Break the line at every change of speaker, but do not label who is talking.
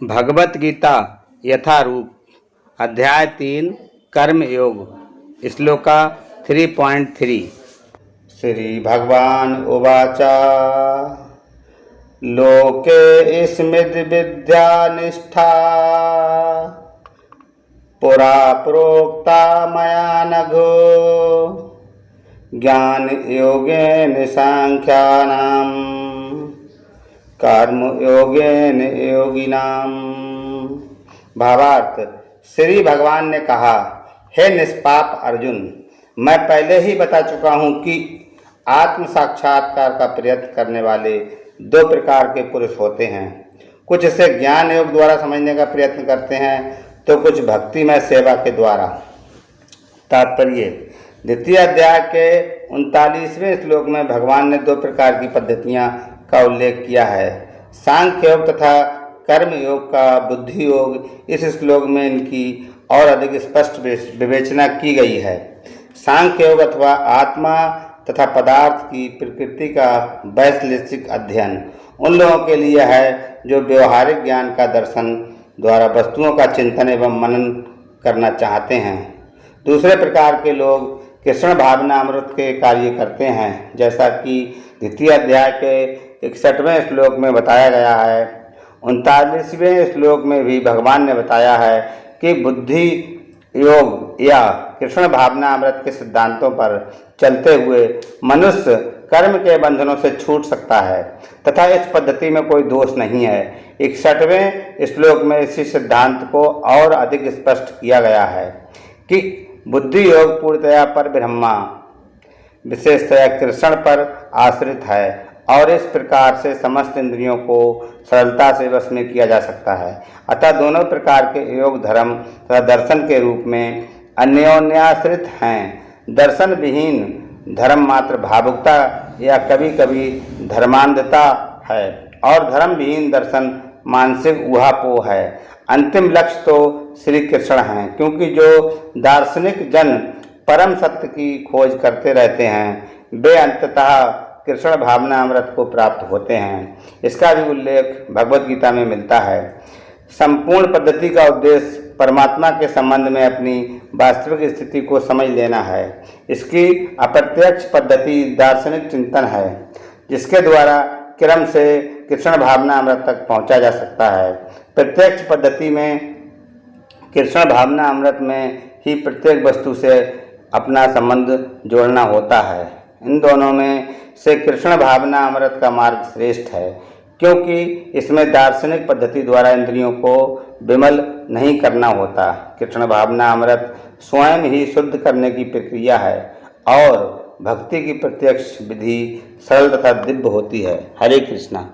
भगवत गीता यथारूप अध्याय 3 कर्म योग श्लोका 3.3 श्री भगवान उवाच लोके स्मृति विद्या निष्ठा पुरा प्रोक्ता मया नघो ज्ञान योगेन सांख्यानाम कर्म योगेन योगिनाम। भावार्थ, श्री भगवान ने कहा, हे निष्पाप अर्जुन, मैं पहले ही बता चुका हूँ कि आत्म साक्षात्कार का प्रयत्न करने वाले दो प्रकार के पुरुष होते हैं। कुछ इसे ज्ञान योग द्वारा समझने का प्रयत्न करते हैं तो कुछ भक्तिमय सेवा के द्वारा। तात्पर्य, द्वितीय अध्याय के 39वें श्लोक में भगवान ने दो प्रकार की पद्धतियाँ का उल्लेख किया है, सांख्य योग तथा कर्म योग का बुद्धि योग। इस श्लोक में इनकी और अधिक स्पष्ट विवेचना की गई है। सांख्य योग अथवा आत्मा तथा पदार्थ की प्रकृति का वैश्लेषिक अध्ययन उन लोगों के लिए है जो व्यवहारिक ज्ञान का दर्शन द्वारा वस्तुओं का चिंतन एवं मनन करना चाहते हैं। दूसरे प्रकार के लोग कृष्ण भावना अमृत के कार्य करते हैं, जैसा कि द्वितीय अध्याय के 61वें श्लोक में बताया गया है। 39वें श्लोक में भी भगवान ने बताया है कि बुद्धि योग या कृष्ण भावना अमृत के सिद्धांतों पर चलते हुए मनुष्य कर्म के बंधनों से छूट सकता है तथा इस पद्धति में कोई दोष नहीं है। 61वें श्लोक में इसी सिद्धांत को और अधिक स्पष्ट किया गया है कि बुद्धि योग पूर्णतया पर ब्रह्मा विशेषतया कृष्ण पर आश्रित है और इस प्रकार से समस्त इंद्रियों को सरलता से वश में किया जा सकता है। अतः दोनों प्रकार के योग धर्म तथा दर्शन के रूप में अन्योन्याश्रित हैं। दर्शन विहीन धर्म मात्र भावुकता या कभी कभी धर्मांधता है और धर्म विहीन दर्शन मानसिक ऊहापोह है। अंतिम लक्ष्य तो श्री कृष्ण हैं, क्योंकि जो दार्शनिक जन परम सत्य की खोज करते रहते हैं वे अंततः कृष्ण भावना अमृत को प्राप्त होते हैं। इसका भी उल्लेख भगवत गीता में मिलता है। संपूर्ण पद्धति का उद्देश्य परमात्मा के संबंध में अपनी वास्तविक स्थिति को समझ लेना है। इसकी अप्रत्यक्ष पद्धति दार्शनिक चिंतन है, जिसके द्वारा क्रम से कृष्ण भावना अमृत तक पहुंचा जा सकता है। प्रत्यक्ष पद्धति में कृष्ण भावना अमृत में ही प्रत्येक वस्तु से अपना संबंध जोड़ना होता है। इन दोनों में से कृष्ण भावना अमृत का मार्ग श्रेष्ठ है, क्योंकि इसमें दार्शनिक पद्धति द्वारा इंद्रियों को विमल नहीं करना होता। कृष्ण भावना अमृत स्वयं ही शुद्ध करने की प्रक्रिया है और भक्ति की प्रत्यक्ष विधि सरल तथा दिव्य होती है। हरे कृष्णा।